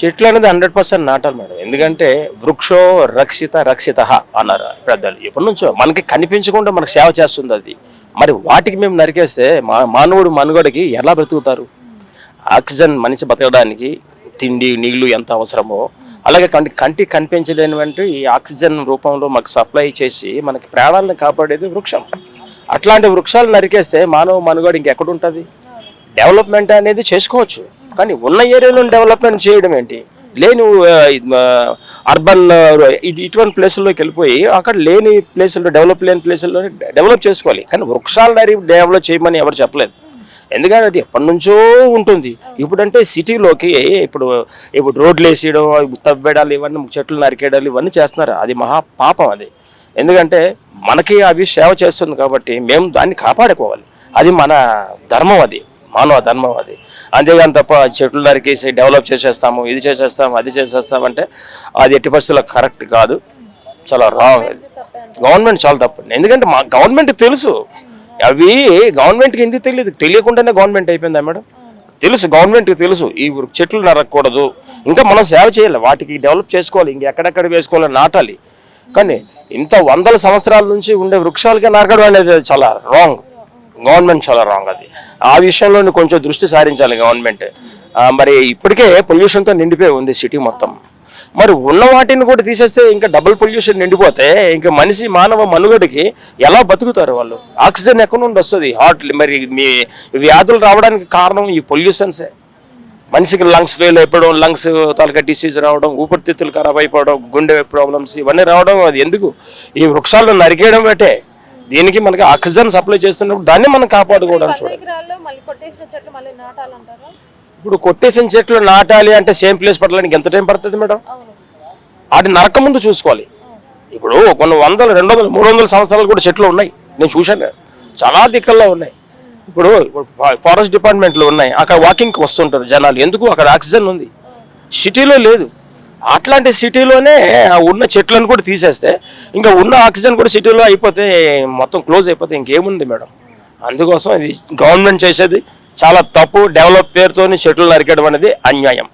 చెట్లు అనేది 100% నాటాలి మేడం. ఎందుకంటే వృక్షో రక్షిత అన్నారు పెద్దలు. ఎప్పటి నుంచో మనకి కనిపించకుండా మనకు సేవ చేస్తుంది అది. మరి వాటికి మేము నరికేస్తే మానవుడు మనుగడకి ఎలా బ్రతుకుతారు? ఆక్సిజన్ మనిషి బతకడానికి తిండి నీళ్లు ఎంత అవసరమో అలాగే కంటికి కనిపించలేనివంటి ఈ ఆక్సిజన్ రూపంలో మాకు సప్లై చేసి మనకి ప్రాణాలను కాపాడేది వృక్షం. అట్లాంటి వృక్షాలు నరికేస్తే మానవ మనుగడ ఇంకెక్కడుంటుంది? డెవలప్మెంట్ అనేది చేసుకోవచ్చు, కానీ ఉన్న ఏరియాలో డెవలప్మెంట్ చేయడం ఏంటి? లేని అర్బన్ ఇటువంటి ప్లేసుల్లోకి వెళ్ళిపోయి అక్కడ లేని ప్లేసుల్లో లేని ప్లేసుల్లో డెవలప్ చేసుకోవాలి. కానీ వృక్షాలు డెవలప్ చేయమని ఎవరు చెప్పలేదు. ఎందుకంటే అది ఎప్పటి నుంచో ఉంటుంది. ఇప్పుడంటే సిటీలోకి ఇప్పుడు రోడ్లు వేసేయడం, తవ్వేడాలు, ఇవన్నీ చెట్లు నరికేయడాలు ఇవన్నీ చేస్తున్నారు. అది మహా పాపం అది. ఎందుకంటే మనకి అవి సేవ చేస్తుంది కాబట్టి మేము దాన్ని కాపాడుకోవాలి. అది మన ధర్మం, అది మానవ ధర్మం అది. అంతేగాని తప్ప చెట్లు నరికేసి డెవలప్ చేసేస్తాము, ఇది చేసేస్తాము, అది చేసేస్తామంటే అది ఎట్టి పరిస్థితుల్లో కరెక్ట్ కాదు, చాలా రాంగ్. అది గవర్నమెంట్ చాలా తప్పు. ఎందుకంటే మా గవర్నమెంట్కి తెలుసు అవి. గవర్నమెంట్కి ఎందుకు తెలియకుండానే గవర్నమెంట్ అయిపోయిందా మేడం? తెలుసు, గవర్నమెంట్కి తెలుసు ఈ చెట్లు నరకూడదు, ఇంకా మనం సేవ చేయాలి, వాటికి డెవలప్ చేసుకోవాలి, ఇంకెక్కడెక్కడ వేసుకోవాలి, నాటాలి. కానీ ఇంత వందల సంవత్సరాల నుంచి ఉండే వృక్షాలకే నరకడం అనేది చాలా రాంగ్. గవర్నమెంట్ చాలా రాంగ్ అది. ఆ విషయంలో కొంచెం దృష్టి సారించాలి గవర్నమెంట్. మరి ఇప్పటికే పొల్యూషన్తో నిండిపోయి ఉంది సిటీ మొత్తం. మరి ఉన్న వాటిని కూడా తీసేస్తే ఇంకా డబుల్ పొల్యూషన్ నిండిపోతే ఇంకా మానవ మనుగడకి ఎలా బతుకుతారు వాళ్ళు? ఆక్సిజన్ ఎక్కడి నుండి వస్తుంది? మరి మీ వ్యాధులు రావడానికి కారణం ఈ పొల్యూషన్సే. మనిషికి లంగ్స్ ఫెయిల్ అయిపోవడం, లంగ్స్ తాలూకా డిసీజ్ రావడం, ఊపిరితిత్తులు ఖరాబ్ అయిపోవడం, గుండె ప్రాబ్లమ్స్ ఇవన్నీ రావడం అది ఎందుకు? ఈ వృక్షాలను నరికేయడం బట్టే. దీనికి మనకి ఆక్సిజన్ సప్లై చేస్తున్నప్పుడు దాన్ని మనం కాపాడుకోవడం చూడాలి. ఇప్పుడు కొట్టేసిన చెట్లు నాటాలి అంటే సేమ్ ప్లేస్ పట్టడానికి ఎంత టైం పడుతుంది మేడం? వాటి నరక ముందు చూసుకోవాలి. ఇప్పుడు కొన్ని 100, 200, 300 సంవత్సరాలు కూడా చెట్లు ఉన్నాయి, నేను చూశాను, చాలా దిక్కల్లో ఉన్నాయి. ఇప్పుడు ఫారెస్ట్ డిపార్ట్మెంట్లు ఉన్నాయి, అక్కడ వాకింగ్కి వస్తుంటారు జనాలు. ఎందుకు? అక్కడ ఆక్సిజన్ ఉంది, సిటీలో లేదు. అట్లాంటి సిటీలోనే ఉన్న చెట్లను కూడా తీసేస్తే ఇంకా ఉన్న ఆక్సిజన్ కూడా సిటీలో అయిపోతే మొత్తం క్లోజ్ అయిపోతే ఇంకేముంది మేడం? అందుకోసం ఇది గవర్నమెంట్ చేసేది చాలా తప్పు. డెవలప్ పేరుతో చెట్లు నరికేయడం అనేది అన్యాయం.